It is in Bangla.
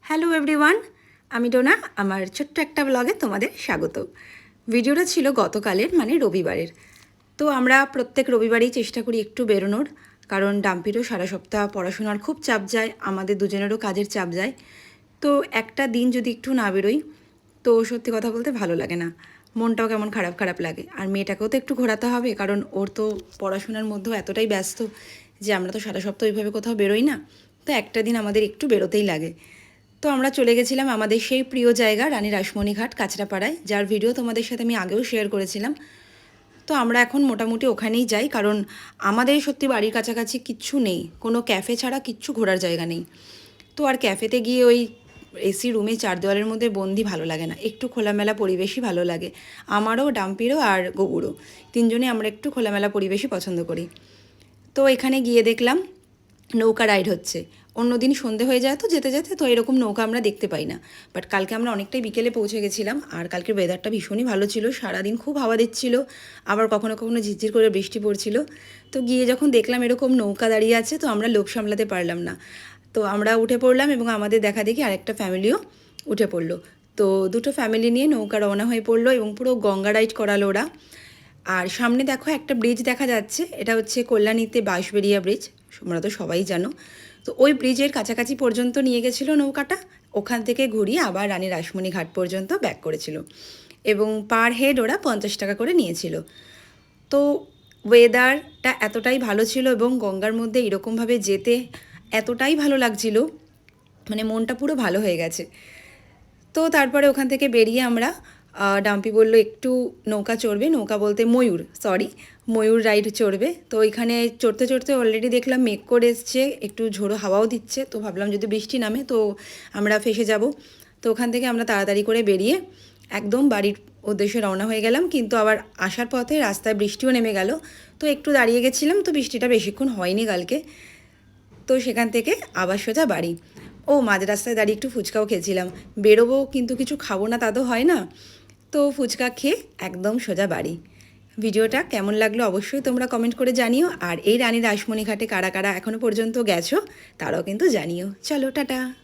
হ্যালো এভরিওয়ান, আমি ডোনা। আমার ছোট্ট একটা ব্লগে তোমাদের স্বাগত। ভিডিওটা ছিল গতকালের, মানে রবিবারের। তো আমরা প্রত্যেক রবিবারেই চেষ্টা করি একটু বেরোনোর, কারণ ডাম্পিরও সারা সপ্তাহ পড়াশোনার খুব চাপ যায়, আমাদের দুজনেরও কাজের চাপ যায়। তো একটা দিন যদি একটু না বেরোই তো সত্যি কথা বলতে ভালো লাগে না, মনটাও কেমন খারাপ খারাপ লাগে। আর মেয়েটাকেও তো একটু ঘোরাতে হবে, কারণ ওর তো পড়াশোনার মধ্যেও এতটাই ব্যস্ত যে আমরা তো সারা সপ্তাহ ওইভাবে কোথাও বেরোই না। তো একটা দিন আমাদের একটু বেরোতেই লাগে। তো আমরা চলে গেছিলাম আমাদের সেই প্রিয় জায়গা রানী রাসমণি ঘাট, কাঁচরাপাড়ায়, যার ভিডিও তোমাদের সাথে আমি আগেও শেয়ার করেছিলাম। তো আমরা এখন মোটামুটি ওখানেই যাই, কারণ আমাদের সত্যি বাড়ির কাছাকাছি কিচ্ছু নেই, কোনো ক্যাফে ছাড়া কিচ্ছু ঘোরার জায়গা নেই। তো আর ক্যাফেতে গিয়ে ওই এসি রুমে চার দেওয়ালের মধ্যে বন্দি ভালো লাগে না, একটু খোলামেলা পরিবেশই ভালো লাগে। আমারও, ডাম্পিরও আর গবুরও, তিনজনে আমরা একটু খোলামেলা পরিবেশই পছন্দ করি। তো এখানে গিয়ে দেখলাম নৌকা রাইড হচ্ছে। অন্যদিন সন্ধে হয়ে যায় তো যেতে যেতে, তো এরকম নৌকা আমরা দেখতে পাই না। বাট কালকে আমরা অনেকটাই বিকেলে পৌঁছে গেছিলাম, আর কালকের ওয়েদারটা ভীষণই ভালো ছিল, সারাদিন খুব হাওয়া দিচ্ছিল, আবার কখনো কখনো ঝিরঝির করে বৃষ্টি পড়ছিল। তো গিয়ে যখন দেখলাম এরকম নৌকা দাঁড়িয়ে আছে, তো আমরা লোক সামলাতে পারলাম না, তো আমরা উঠে পড়লাম এবং আমাদের দেখা দেখি আরেকটা ফ্যামিলিও উঠে পড়লো। তো দুটো ফ্যামিলি নিয়ে নৌকা রওনা হয়ে পড়লো এবং পুরো গঙ্গা রাইড করালো ওরা। আর সামনে দেখো একটা ব্রিজ দেখা যাচ্ছে, এটা হচ্ছে কল্যাণীতে বাঁশবেড়িয়া ব্রিজ, তোমরা তো সবাই জানো। তো ওই ব্রিজের কাছাকাছি পর্যন্ত নিয়ে গেছিলো নৌকাটা, ওখান থেকে ঘুরিয়ে আবার রানী রাসমণি ঘাট পর্যন্ত ব্যাক করেছিল, এবং পার হেড ওরা 50 টাকা করে নিয়েছিল। তো ওয়েদারটা এতটাই ভালো ছিল এবং গঙ্গার মধ্যে এরকমভাবে যেতে এতটাই ভালো লাগছিল, মানে মনটা পুরো ভালো হয়ে গেছে। তো তারপরে ওখান থেকে বেরিয়ে আমরা, ডাম্পি বলল একটু নৌকা চড়বে, নৌকা বলতে ময়ূর, সরি, ময়ূর রাইড চড়বে। তো ওইখানে চড়তে চড়তে অলরেডি দেখলাম মেঘ করে এসছে, একটু ঝোড়ো হাওয়াও দিচ্ছে, তো ভাবলাম যদি বৃষ্টি নামে তো আমরা ফেসে যাব। তো ওখান থেকে আমরা তাড়াতাড়ি করে বেরিয়ে একদম বাড়ির উদ্দেশ্যে রওনা হয়ে গেলাম, কিন্তু আবার আসার পথে রাস্তায় বৃষ্টিও নেমে গেল। তো একটু দাঁড়িয়ে গেছিলাম, তো বৃষ্টিটা বেশিক্ষণ হয়নি কালকে। তো সেখান থেকে আবার সোজা বাড়ি। ও মাঝ রাস্তায় দাঁড়িয়ে একটু ফুচকাও খেয়েছিলাম, বেরোবো কিন্তু কিছু খাবো না তা তো হয় না, তো ফুচকা খেয়ে একদম সোজা বাড়ি। ভিডিওটা কেমন লাগলো অবশ্যই তোমরা কমেন্ট করে জানিও, আর এই রানী রাসমণি ঘাটে কারা কারা এখনও পর্যন্ত গেছো তারাও কিন্তু জানিও। চলো টাটা।